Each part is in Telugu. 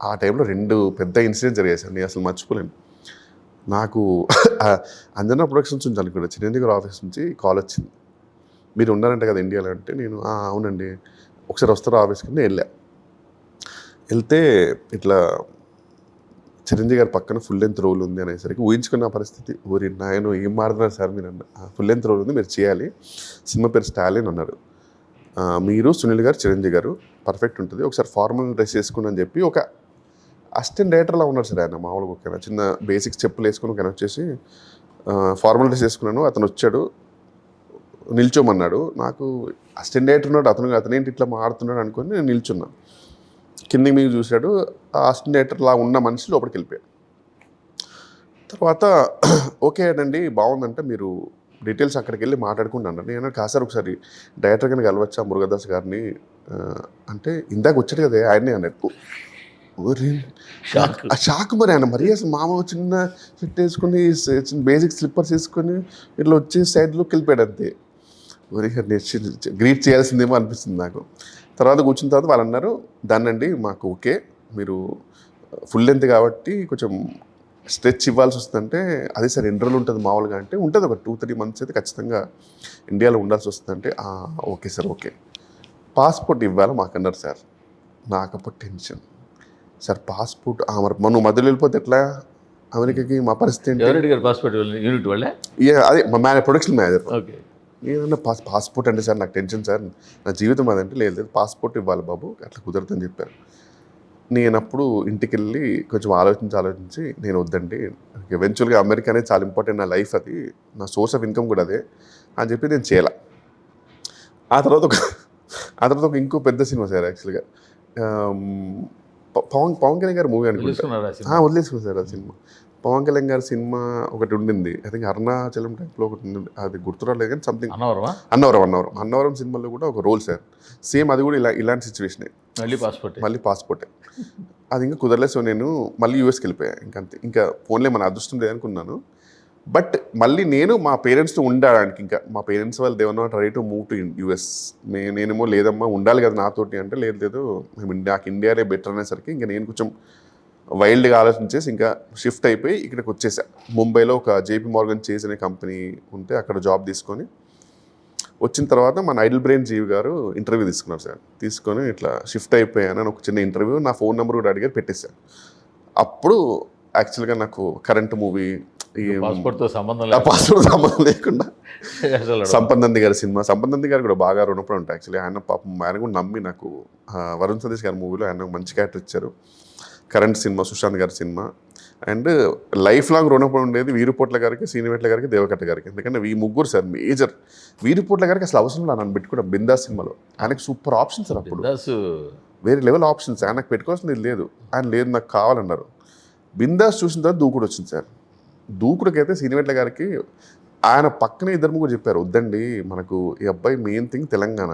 ఆ టైంలో 2 పెద్ద ఇన్సిడెంట్స్ జరిగాయి సార్. నేను అసలు మర్చిపోలేను. నాకు అంజనా ప్రొడక్షన్స్ నుంచి అనుకుంటా చిరంజీవి గారి ఆఫీస్ నుంచి కాల్ వచ్చింది. మీరు ఉన్నారంట కదా ఇండియాలో అంటే, నేను అవునండి, ఒకసారి వస్తారా ఆఫీస్కి అని వెళ్ళా. వెళ్తే ఇట్లా చిరంజీవి గారి పక్కన ఫుల్ లెంత్ రోల్ ఉంది అనేసరికి ఊహించుకున్న పరిస్థితి, ఊరి నాయన ఏం మారుతున్నారు సార్ మీరు అన్న, ఫుల్ లెంత్ రోల్ ఉంది మీరు చేయాలి, సినిమా పేరు స్టాలిన్ అన్నారు. మీరు సునీల్ గారు చిరంజీవి గారు పర్ఫెక్ట్ ఉంటుంది, ఒకసారి ఫార్మల్ డ్రెస్ వేసుకుని అని చెప్పి ఒక అసిస్టెంట్ డైరెక్టర్లా ఉన్నారు సార్ ఆయన. మామూలుగా ఒక చిన్న బేసిక్స్ చెప్పులు వేసుకుని ఒక వచ్చేసి ఫార్మల్ డ్రెస్ వేసుకున్నాను. అతను వచ్చాడు, నిల్చోమన్నాడు. నాకు అసిస్టెంట్ డైరెక్టర్ ఉన్నాడు, అతనేంటి ఇట్లా మారుతున్నాడు అనుకుని నేను నిల్చున్నాను. కింద మీకు చూశాడు, ఆ అసిస్టెంట్ డైరెక్టర్లా ఉన్న మనిషి లోపలికి వెళ్ళిపోయాడు. తర్వాత ఓకే అండి బాగుందంటే మీరు డీటెయిల్స్ అక్కడికి వెళ్ళి మాట్లాడుకుంటాను. నేను కాదు సార్ ఒకసారి డైరెక్టర్ గారిని కలవచ్చా మురుగదాస్ గారిని అంటే, ఇందాక వచ్చాడు కదా ఆయనే అన్నట్టు. షాక్ మరి ఆయన మరీ అసలు మామూలు చిన్న ఫిట్ వేసుకొని బేసిక్ స్లిప్పర్స్ వేసుకొని ఇట్లా వచ్చి సైడ్లోకి వెళ్ళిపోయాడు అంతే. గ్రీట్ చేయాల్సిందేమో అనిపిస్తుంది నాకు. తర్వాత కూర్చున్న తర్వాత వాళ్ళు అన్నారు, దాన్నండి మాకు ఓకే, మీరు ఫుల్ లెంత్ కాబట్టి కొంచెం స్ట్రెచ్ ఇవ్వాల్సి వస్తుందంటే, అదే సార్ ఎన్ని రోజులు ఉంటుంది మామూలుగా అంటే, ఉంటుంది ఒక 2-3 months అయితే ఖచ్చితంగా ఇండియాలో ఉండాల్సి వస్తుందంటే, ఓకే సార్ ఓకే, పాస్పోర్ట్ ఇవ్వాలి మాకు అన్నారు సార్. నాకప్పుడు టెన్షన్ సార్, పాస్పోర్ట్ మరి నువ్వు మధ్యలో వెళ్ళిపోతే ఎట్లా అమెరికాకి, మా పరిస్థితి ఏంటి? పాస్పోర్ట్ యూనిట్ వాళ్ళే అదే మా ప్రొడక్షన్ మేనేజర్. ఓకే, ఏదన్నా పాస్పోర్ట్ అంటే సార్ నాకు టెన్షన్ సార్, నా జీవితం అదంటే లేదు పాస్పోర్ట్ ఇవ్వాలి బాబు, అట్లా కుదరదని చెప్పారు. నేను అప్పుడు ఇంటికి వెళ్ళి కొంచెం ఆలోచించి నేను వద్దండి, ఎవెన్చువల్గా అమెరికా అనేది చాలా ఇంపార్టెంట్, నా లైఫ్ అది, నా సోర్స్ ఆఫ్ ఇన్కమ్ కూడా అదే అని చెప్పి నేను చేయాల. ఆ తర్వాత ఒక ఇంకో పెద్ద సినిమా సార్ యాక్చువల్గా పవన్ కళ్యాణ్ గారి మూవీ అనుకుంటున్నా, వదిలేసుకున్నాను సార్ ఆ సినిమా. పవన్ కళ్యాణ్ గారి సినిమా ఒకటి ఉండింది, ఐ థింక్ అరుణాచలం టైప్లో ఒకటి ఉంది, అది గుర్తురాలేదు కానీ సంథింగ్ అన్నవరం సినిమాలో కూడా ఒక రోల్ సార్, సేమ్ అది కూడా ఇలాంటి సిచ్యువేషనే, మళ్ళీ పాస్పోర్టే. అది ఇంకా కుదరలేదు. సో నేను మళ్ళీ యూఎస్కి వెళ్ళిపోయాను. ఇంకా ఫోన్లే మన అదృష్టం లేదనుకున్నాను. బట్ మళ్ళీ నేను మా పేరెంట్స్తో ఉండడానికి, ఇంకా మా పేరెంట్స్ వాళ్ళు దేవన్నా try to move to US, నేనేమో లేదమ్మా ఉండాలి కదా నాతోటి అంటే, లేదు మేము నాకు ఇండియానే బెటర్ అనేసరికి ఇంకా నేను కొంచెం వైల్డ్గా ఆలోచించేసి ఇంకా షిఫ్ట్ అయిపోయి ఇక్కడికి వచ్చేసా. ముంబైలో ఒక జేపీ మార్గన్ చేజ్ అనే కంపెనీ ఉంటే అక్కడ జాబ్ తీసుకొని వచ్చిన తర్వాత మన ఐడల్ బ్రెయిన్ జీవి గారు ఇంటర్వ్యూ తీసుకున్నారు సార్. తీసుకొని ఇట్లా షిఫ్ట్ అయిపోయాను అని ఒక చిన్న ఇంటర్వ్యూ, నా ఫోన్ నెంబర్ కూడా అడిగారు, పెట్టేశాను. అప్పుడు యాక్చువల్గా నాకు కరెంట్ మూవీ, పాస్పోర్ట్తో సంబంధం లేకుండా సంపత్ నంది గారి సినిమా, సంపత్ నంది గారు కూడా బాగా రుణపడి ఉంటాయి యాక్చువల్లీ. ఆయన పాపం ఆయన కూడా నమ్మి నాకు వరుణ్ సతీష్ గారి మూవీలో ఆయన మంచి క్యారెక్టర్ ఇచ్చారు. కరెంట్ సినిమా, సుశాంత్ గారి సినిమా, అండ్ లైఫ్ లాంగ్ రుణపడి ఉండేది వీరుపోట్ల గారికి, సీనిమెట్ల గారికి, దేవకట్ట గారికి. ఎందుకంటే ఈ ముగ్గురు సార్ మేజర్. వీరుపోట్ల గారికి అసలు అవసరం లేదు నన్ను పెట్టుకోవడం, బిందాస్ సినిమాలో ఆయనకు సూపర్ ఆప్షన్స్ సార్, అప్పుడు వేరే లెవెల్ ఆప్షన్స్, ఆయనకు పెట్టుకోవాల్సింది లేదు, ఆయన లేదు నాకు కావాలన్నారు. బిందాస్ చూసిన తర్వాత దూకుడు వచ్చింది సార్. దూకుడుకైతే సీనిమెట్ల గారికి ఆయన పక్కనే 2-3 చెప్పారు, వద్దండి మనకు ఈ అబ్బాయి మెయిన్ థింగ్ తెలంగాణ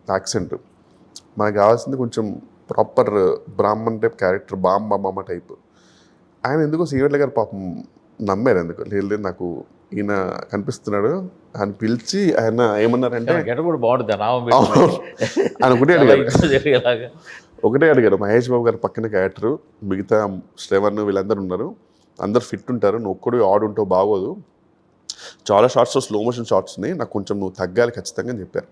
యాక్సెంట్, మనకు కావాల్సింది కొంచెం ప్రాపర్ బ్రాహ్మణ్ టైప్ క్యారెక్టర్, బామ్మ టైప్. ఆయన ఎందుకో సీనిమెట్ల గారు పాపం నమ్మారు, ఎందుకు లేదు నాకు ఈయన కనిపిస్తున్నాడు ఆయన పిలిచి, ఆయన ఏమన్నారంటే ఆయన ఒకటే అడిగారు, మహేష్ బాబు గారు పక్కన క్యారెక్టరు, మిగతా శ్రవణ్ వీళ్ళందరూ ఉన్నారు, అందరు ఫిట్ ఉంటారు, నువ్వు ఒక్కడు ఆడు ఉంటావు బాగోదు, చాలా షార్ట్స్ స్లో మోషన్ షార్ట్స్ ఉన్నాయి, నాకు కొంచెం నువ్వు తగ్గాలి ఖచ్చితంగా అని చెప్పారు.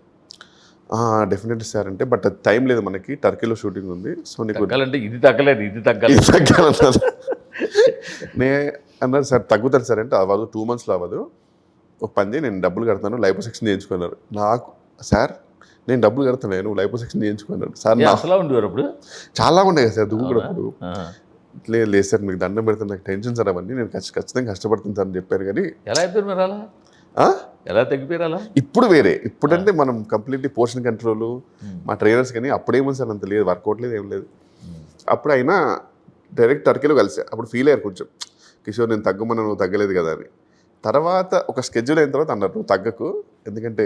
డెఫినెట్లీ సార్ అంటే, బట్ అది టైం లేదు మనకి, టర్కీలో షూటింగ్ ఉంది, సో నీకు ఇది తగ్గలేదు నే అన్నారు సార్ తగ్గుతారు సార్ అంటే, అవ్వదు 2 monthsలో అవ్వదు, ఒక పని నేను డబ్బులు కడతాను లైపోసెక్షన్ చేయించుకున్నారు. నాకు సార్ నేను డబ్బులు కడతాను, నువ్వు లైపోసెక్షన్ చేయించుకున్నాను సార్. అప్పుడు చాలా ఉండే కదా సార్ దువ్వుకున్నప్పుడు. లేదు సార్ మీకు దండం పెడతాను, నాకు టెన్షన్ సార్ అవన్నీ, నేను ఖచ్చితంగా కష్టపడుతుంది సార్ అని చెప్పారు. కానీ ఎలా అయిపోయారు మీరు, ఎలా తగ్గిపోయారు? ఇప్పుడు వేరే, ఇప్పుడంటే మనం కంప్లీట్లీ పోర్షన్ కంట్రోల్, మా ట్రైనర్స్, కానీ అప్పుడేమో సార్ అంత లేదు, వర్కౌట్ లేదు, ఏం లేదు. అప్పుడు అయినా డైరెక్ట్ టర్కీలో కలిసా, అప్పుడు ఫీల్ అయ్యారు కొంచెం, కిషోర్ నేను తగ్గమన్నా నువ్వు తగ్గలేదు కదా అని. తర్వాత ఒక స్కెడ్యూల్ అయిన తర్వాత అన్నారు, నువ్వు తగ్గకు, ఎందుకంటే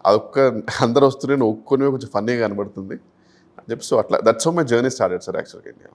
అదొక్క అందరూ వస్తూనే నువ్వు ఒక్కొని కొంచెం ఫన్నీగా కనబడుతుంది అని చెప్పి. సో అట్లా that's how my journey started sir యాక్చువల్గా ఇండియా.